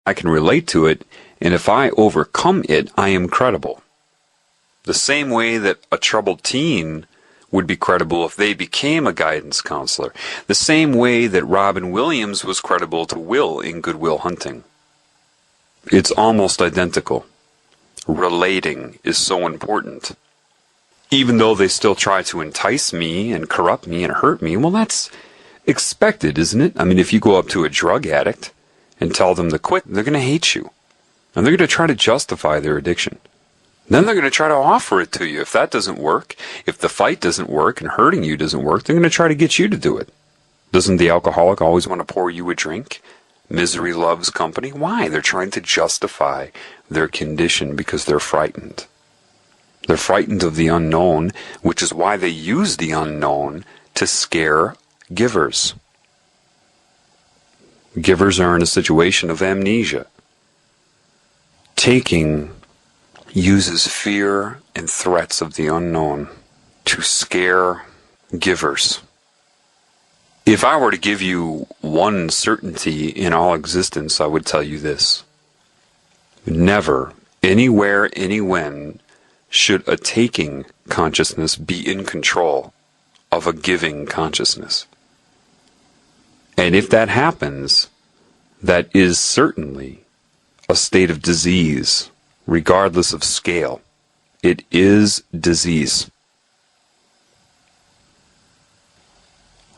I can relate to it, and if I overcome it, I am credible. The same way that a troubled teen would be credible if they became a guidance counselor. The same way that Robin Williams was credible to Will in Good Will Hunting. It's almost identical. Relating is so important. Even though they still try to entice me and corrupt me and hurt me, well, that's expected, isn't it? I mean, if you go up to a drug addict and tell them to quit, they're going to hate you. And they're going to try to justify their addiction. Then they're going to try to offer it to you. If that doesn't work, if the fight doesn't work and hurting you doesn't work, they're going to try to get you to do it. Doesn't the alcoholic always want to pour you a drink? Misery loves company. Why? They're trying to justify their condition because they're frightened. They're frightened of the unknown, which is why they use the unknown to scare givers. Givers are in a situation of amnesia. Taking uses fear and threats of the unknown to scare givers. If I were to give you one certainty in all existence, I would tell you this. Never, anywhere, anywhen, should a taking consciousness be in control of a giving consciousness. And if that happens, that is certainly a state of disease, regardless of scale. It is disease.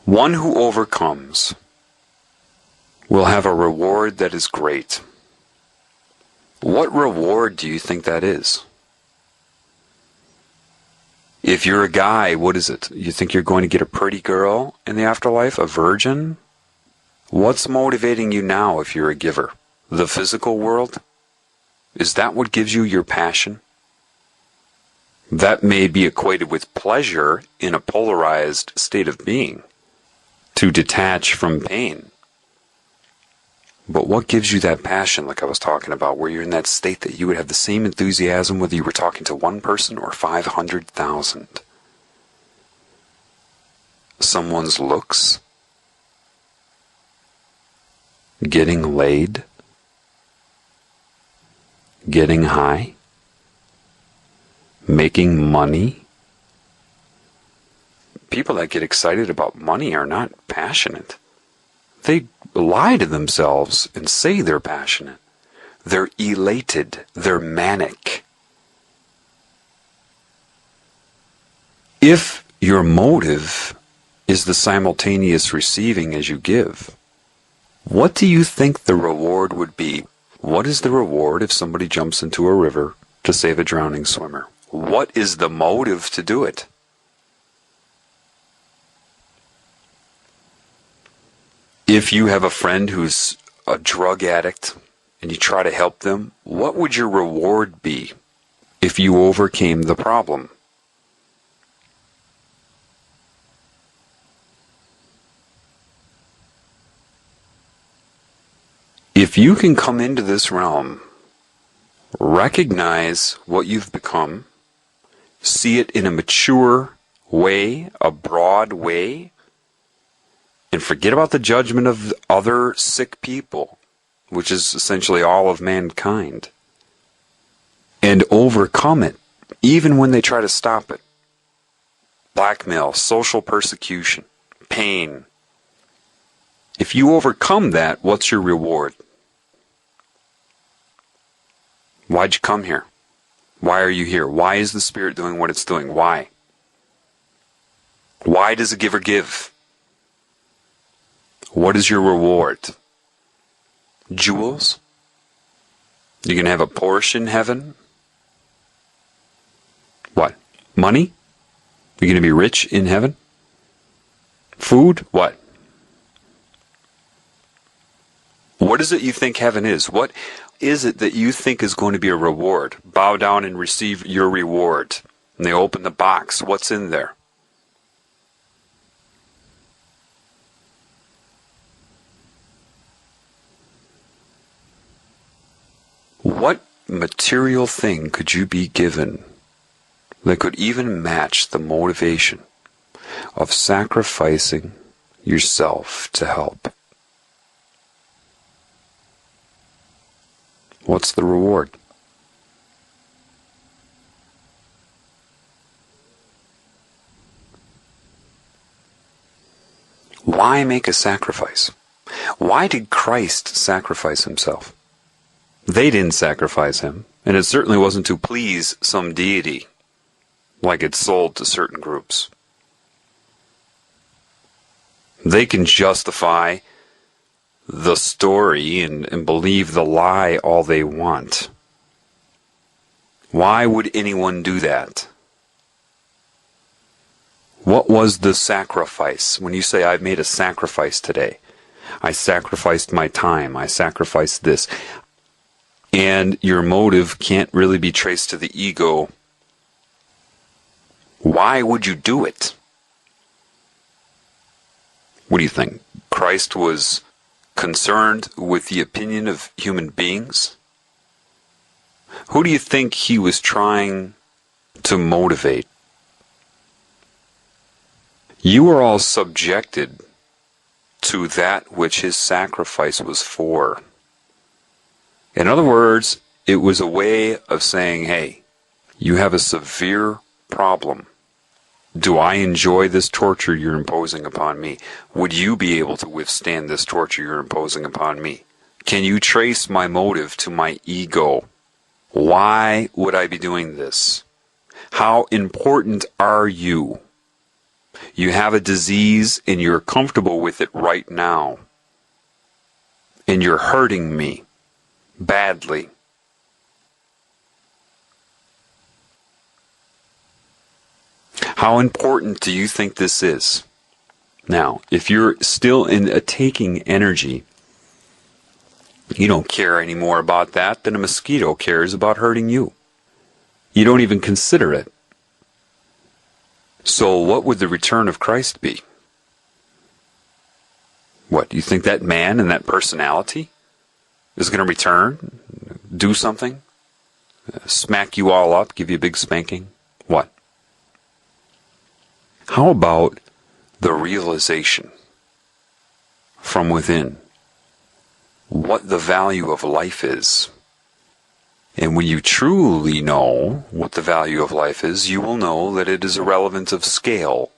One who overcomes will have a reward that is great. What reward do you think that is? If you're a guy, what is it? You think you're going to get a pretty girl in the afterlife? A virgin? What's motivating you now if you're a giver? The physical world? Is that what gives you your passion? That may be equated with pleasure in a polarized state of being, to detach from pain. But what gives you that passion, like I was talking about, where you're in that state that you would have the same enthusiasm whether you were talking to one person or 500,000? Someone's looks? Getting laid? Getting high? Making money? People that get excited about money are not passionate. They lie to themselves and say they're passionate. They're elated. They're manic. If your motive is the simultaneous receiving as you give, what do you think the reward would be? What is the reward if somebody jumps into a river to save a drowning swimmer? What is the motive to do it? If you have a friend who's a drug addict and you try to help them, what would your reward be if you overcame the problem? If you can come into this realm, recognize what you've become, see it in a mature way, a broad way, and forget about the judgment of other sick people, which is essentially all of mankind, and overcome it, even when they try to stop it. Blackmail, social persecution, pain. If you overcome that, what's your reward? Why'd you come here? Why are you here? Why is the Spirit doing what it's doing? Why? Why does a giver give? What is your reward? Jewels? You're going to have a Porsche in heaven? What? Money? You're going to be rich in heaven? Food? What? What is it you think heaven is? What is it that you think is going to be a reward? Bow down and receive your reward. And they open the box. What's in there? What material thing could you be given that could even match the motivation of sacrificing yourself to help? What's the reward? Why make a sacrifice? Why did Christ sacrifice himself? They didn't sacrifice him, and it certainly wasn't to please some deity, like it's sold to certain groups. They can justify the story and believe the lie all they want. Why would anyone do that? What was the sacrifice? When you say, I've made a sacrifice today, I sacrificed my time, I sacrificed this, and your motive can't really be traced to the ego, why would you do it? What do you think? Christ was concerned with the opinion of human beings? Who do you think he was trying to motivate? You are all subjected to that which his sacrifice was for. In other words, it was a way of saying, hey, you have a severe problem. Do I enjoy this torture you're imposing upon me? Would you be able to withstand this torture you're imposing upon me? Can you trace my motive to my ego? Why would I be doing this? How important are you? You have a disease and you're comfortable with it right now. And you're hurting me badly. How important do you think this is? Now, if you're still in a taking energy, you don't care any more about that than a mosquito cares about hurting you. You don't even consider it. So what would the return of Christ be? What, do you think that man and that personality is going to return, do something, smack you all up, give you a big spanking? What? How about the realization from within what the value of life is? And when you truly know what the value of life is, you will know that it is irrelevant of scale.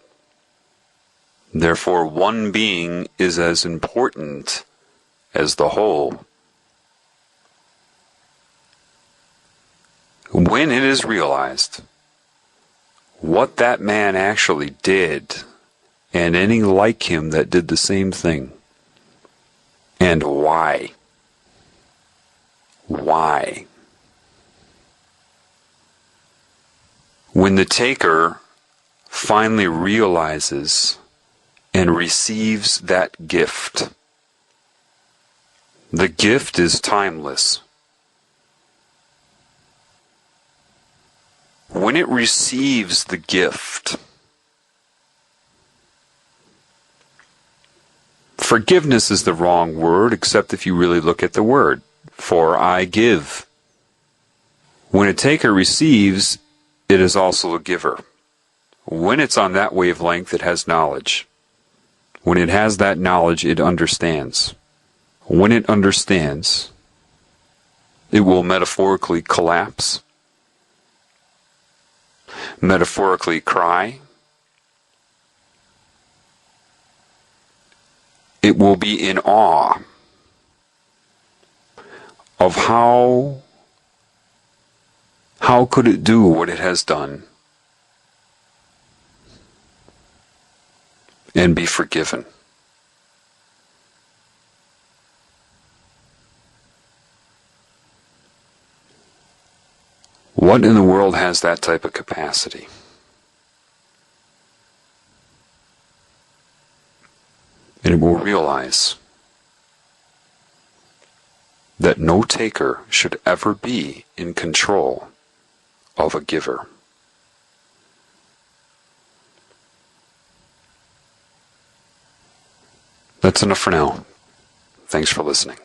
Therefore, one being is as important as the whole. When it is realized what that man actually did, and any like him that did the same thing, and why? Why? When the taker finally realizes and receives that gift, the gift is timeless. When it receives the gift, forgiveness is the wrong word, except if you really look at the word, for I give. When a taker receives, it is also a giver. When it's on that wavelength, it has knowledge. When it has that knowledge, it understands. When it understands, it will metaphorically collapse, metaphorically cry. It will be in awe of how could it do what it has done and be forgiven. What in the world has that type of capacity? And it will realize that no taker should ever be in control of a giver. That's enough for now. Thanks for listening.